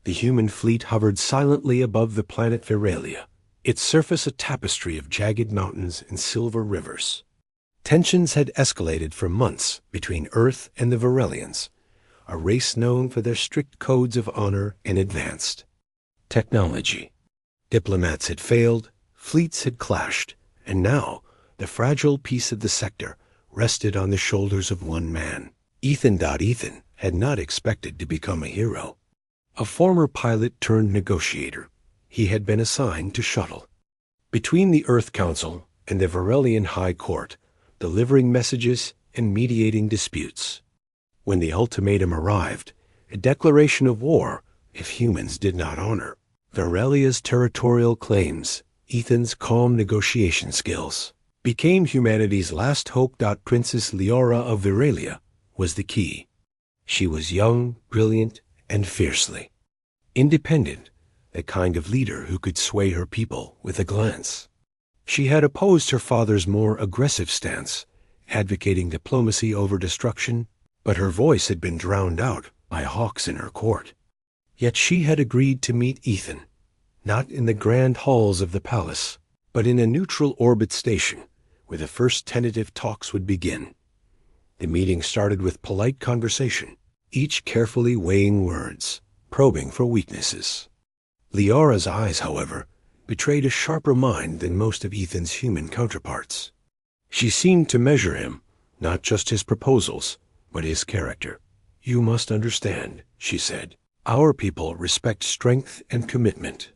The human fleet hovered silently above the planet Viralia, its surface a tapestry of jagged mountains and silver rivers. Tensions had escalated for months between Earth and the Virelians, a race known for their strict codes of honor and advanced technology. Diplomats had failed, fleets had clashed, and now the fragile peace of the sector rested on the shoulders of one man. Ethan had not expected to become a hero. A former pilot turned negotiator, he had been assigned to shuttle between the Earth Council and the Virelian High Court, delivering messages and mediating disputes. When the ultimatum arrived, a declaration of war if humans did not honor Virelia's territorial claims, Ethan's calm negotiation skills became humanity's last hope. Princess Leora of Viralia was the key. She was young, brilliant, and fiercely independent, the kind of leader who could sway her people with a glance. She had opposed her father's more aggressive stance, advocating diplomacy over destruction, but her voice had been drowned out by hawks in her court. Yet she had agreed to meet Ethan, not in the grand halls of the palace, but in a neutral orbit station, where the first tentative talks would begin. The meeting started with polite conversation, each carefully weighing words, probing for weaknesses. Leora's eyes, however, betrayed a sharper mind than most of Ethan's human counterparts. She seemed to measure him, not just his proposals, but his character. "You must understand," she said, "our people respect strength and commitment.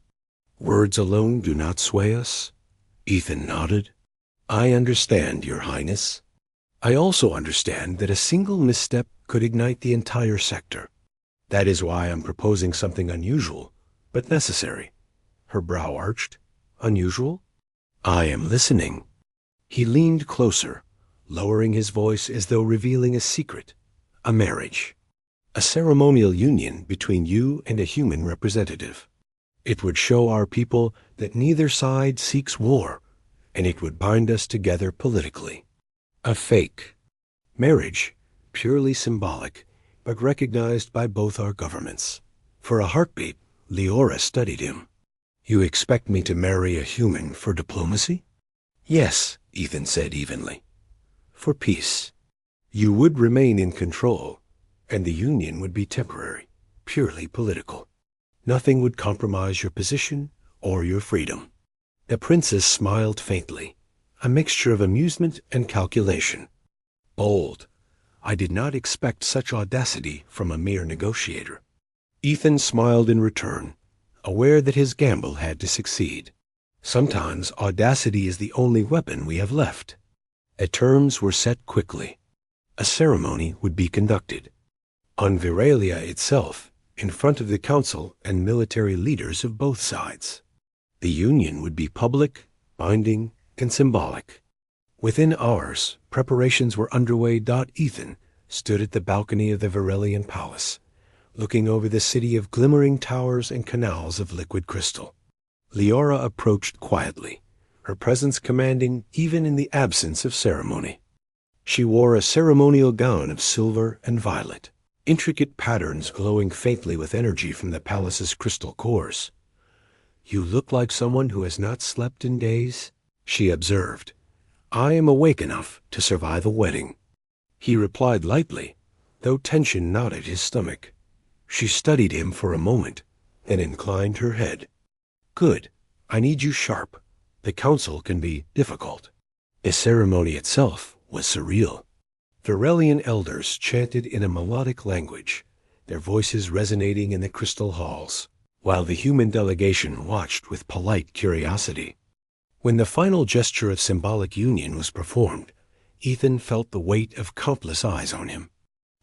Words alone do not sway us." Ethan nodded. "I understand, Your Highness. I also understand that a single misstep could ignite the entire sector. That is why I'm proposing something unusual, but necessary." Her brow arched. "Unusual?" "I am listening." He leaned closer, lowering his voice as though revealing a secret. "A marriage. A ceremonial union between you and a human representative. It would show our people that neither side seeks war, and it would bind us together politically. A fake marriage, purely symbolic, but recognized by both our governments." For a heartbeat, Leora studied him. "You expect me to marry a human for diplomacy?" "Yes," Ethan said evenly. "For peace. You would remain in control, and the union would be temporary, purely political. Nothing would compromise your position or your freedom." The princess smiled faintly, a mixture of amusement and calculation. Bold. I did not expect such audacity from a mere negotiator. Ethan smiled in return, aware that his gamble had to succeed. Sometimes audacity is the only weapon we have left. Terms were set quickly. A ceremony would be conducted on Viralia itself, in front of the council and military leaders of both sides. The union would be public, binding, and symbolic. Within hours, preparations were underway. Ethan stood at the balcony of the Virelian palace, looking over the city of glimmering towers and canals of liquid crystal. Leora approached quietly, her presence commanding even in the absence of ceremony. She wore a ceremonial gown of silver and violet, intricate patterns glowing faintly with energy from the palace's crystal cores. "You look like someone who has not slept in days," she observed. "I am awake enough to survive a wedding." He replied lightly, though tension knotted his stomach. She studied him for a moment, then inclined her head. "Good. I need you sharp. The council can be difficult." The ceremony itself was surreal. Virelian elders chanted in a melodic language, their voices resonating in the crystal halls, while the human delegation watched with polite curiosity. When the final gesture of symbolic union was performed, Ethan felt the weight of countless eyes on him.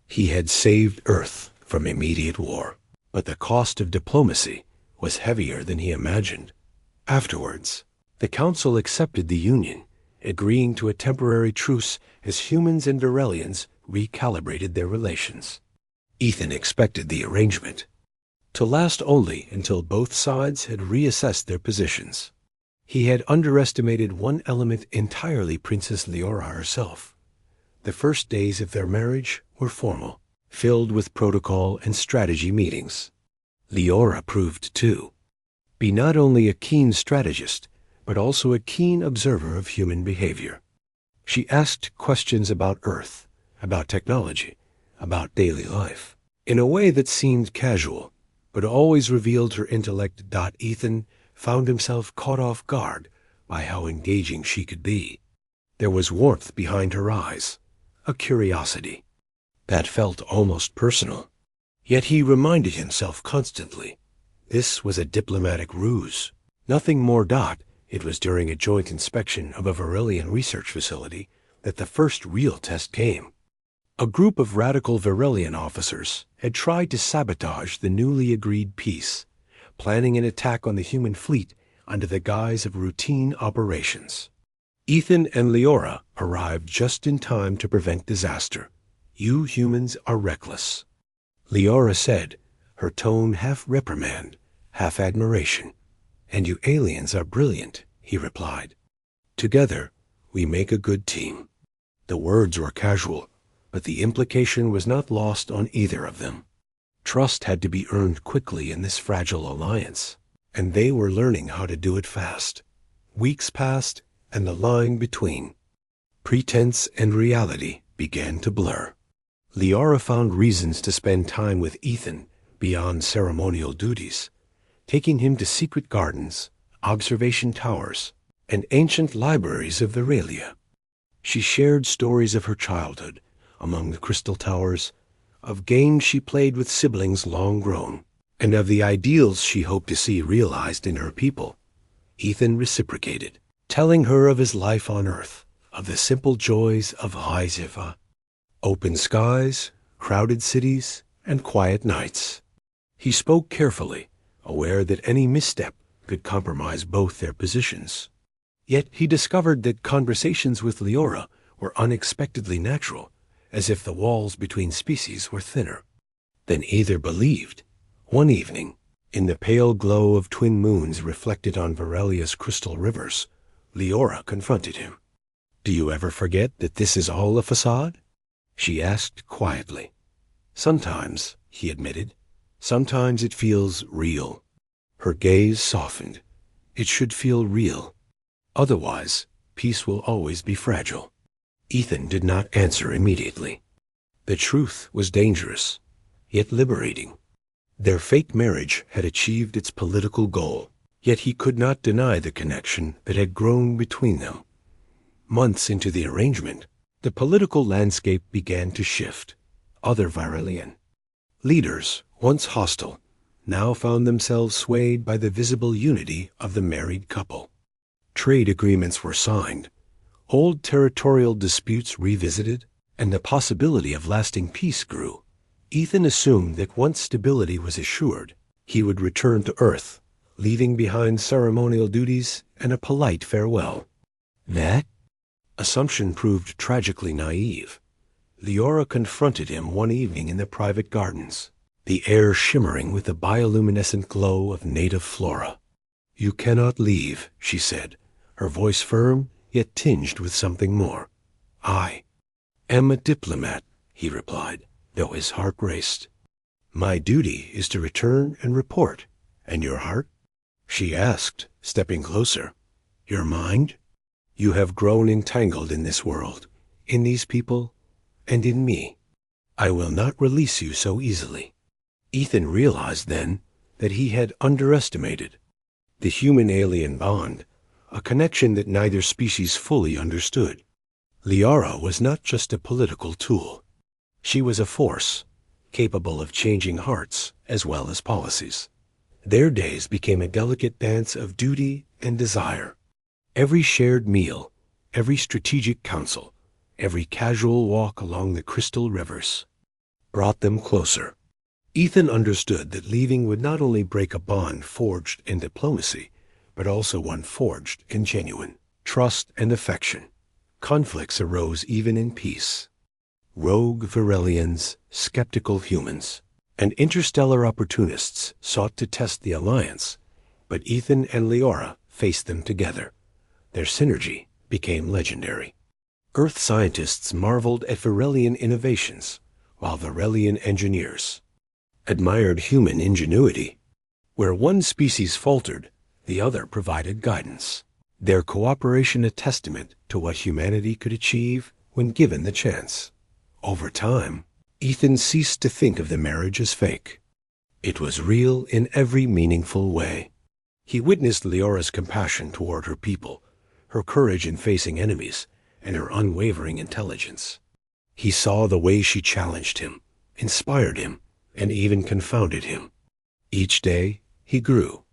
He had saved Earth from immediate war, but the cost of diplomacy was heavier than he imagined. Afterwards, the council accepted the union, agreeing to a temporary truce as humans and Virelians recalibrated their relations. Ethan expected the arrangement to last only until both sides had reassessed their positions. He had underestimated one element entirely: Princess Leora herself. The first days of their marriage were formal, filled with protocol and strategy meetings. Leora proved to be not only a keen strategist, but also a keen observer of human behavior. She asked questions about Earth, about technology, about daily life, in a way that seemed casual, but always revealed her intellect. Ethan found himself caught off guard by how engaging she could be. There was warmth behind her eyes, a curiosity that felt almost personal. Yet he reminded himself constantly, this was a diplomatic ruse. Nothing more. It was during a joint inspection of a Virelian research facility that the first real test came. A group of radical Virelian officers had tried to sabotage the newly agreed peace, planning an attack on the human fleet under the guise of routine operations. Ethan and Leora arrived just in time to prevent disaster. You humans are reckless, Leora said, her tone half reprimand, half admiration. And you aliens are brilliant, he replied. Together, we make a good team. The words were casual, but the implication was not lost on either of them. Trust had to be earned quickly in this fragile alliance, and they were learning how to do it fast. Weeks passed, and the line between pretense and reality began to blur. Leora found reasons to spend time with Ethan beyond ceremonial duties, taking him to secret gardens, observation towers, and ancient libraries of Virelia. She shared stories of her childhood among the crystal towers, of games she played with siblings long grown, and of the ideals she hoped to see realized in her people. Ethan reciprocated, telling her of his life on Earth, of the simple joys of Sci-Fi, open skies, crowded cities, and quiet nights. He spoke carefully, aware that any misstep could compromise both their positions. Yet he discovered that conversations with Leora were unexpectedly natural, as if the walls between species were thinner. Then either believed. One evening, in the pale glow of twin moons reflected on Virelia's crystal rivers, Leora confronted him. "Do you ever forget that this is all a facade?" she asked quietly. "Sometimes," he admitted. "Sometimes it feels real." Her gaze softened. "It should feel real. Otherwise, peace will always be fragile." Ethan did not answer immediately. The truth was dangerous, yet liberating. Their fake marriage had achieved its political goal, yet he could not deny the connection that had grown between them. Months into the arrangement, the political landscape began to shift. Other Virelian leaders, once hostile, now found themselves swayed by the visible unity of the married couple. Trade agreements were signed, old territorial disputes revisited, and the possibility of lasting peace grew. Ethan assumed that once stability was assured, he would return to Earth, leaving behind ceremonial duties and a polite farewell. That assumption proved tragically naive. Leora confronted him one evening in the private gardens, the air shimmering with the bioluminescent glow of native flora. "You cannot leave," she said, her voice firm, yet tinged with something more. "I am a diplomat," he replied, though his heart raced. "My duty is to return and report. And your heart?" she asked, stepping closer. "Your mind? You have grown entangled in this world, in these people, and in me. I will not release you so easily." Ethan realized then that he had underestimated the human-alien bond, a connection that neither species fully understood. Leora was not just a political tool. She was a force, capable of changing hearts as well as policies. Their days became a delicate dance of duty and desire. Every shared meal, every strategic counsel, every casual walk along the crystal rivers brought them closer. Ethan understood that leaving would not only break a bond forged in diplomacy, but also one forged in genuine trust and affection. Conflicts arose even in peace. Rogue Virelians, skeptical humans, and interstellar opportunists sought to test the alliance, but Ethan and Leora faced them together. Their synergy became legendary. Earth scientists marveled at Virelian innovations, while Virelian engineers admired human ingenuity. Where one species faltered, the other provided guidance. Their cooperation a testament to what humanity could achieve when given the chance. Over time, Ethan ceased to think of the marriage as fake. It was real in every meaningful way. He witnessed Leora's compassion toward her people, her courage in facing enemies, and her unwavering intelligence. He saw the way she challenged him, inspired him, and even confounded him. Each day, he grew,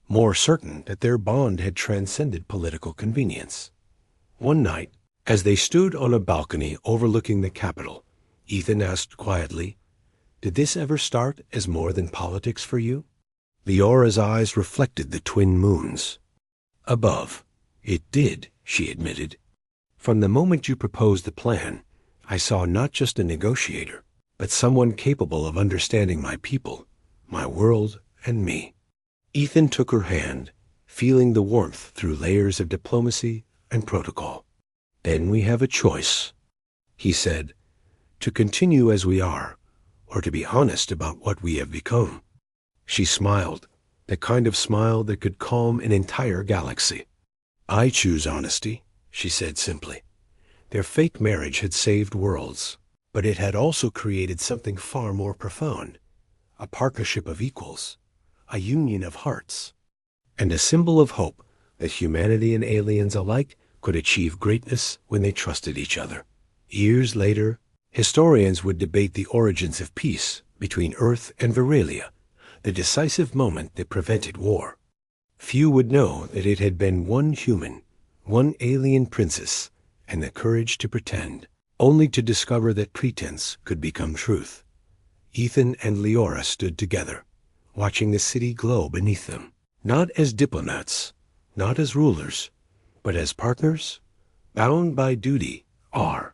more certain that their bond had transcended political convenience. One night, as they stood on a balcony overlooking the capital, Ethan asked quietly, "Did this ever start as more than politics for you?" Leora's eyes reflected the twin moons. "Above, it did," she admitted. "From the moment you proposed the plan, I saw not just a negotiator, but someone capable of understanding my people, my world, and me." Ethan took her hand, feeling the warmth through layers of diplomacy and protocol. "Then we have a choice," he said, "to continue as we are, or to be honest about what we have become." She smiled, the kind of smile that could calm an entire galaxy. "I choose honesty," she said simply. Their fake marriage had saved worlds, but it had also created something far more profound, a partnership of equals, a union of hearts, and a symbol of hope that humanity and aliens alike could achieve greatness when they trusted each other. Years later, historians would debate the origins of peace between Earth and Veralia, the decisive moment that prevented war. Few would know that it had been one human, one alien princess, and the courage to pretend, only to discover that pretense could become truth. Ethan and Leora stood together, watching the city glow beneath them, not as diplomats, not as rulers, but as partners, bound by duty, are.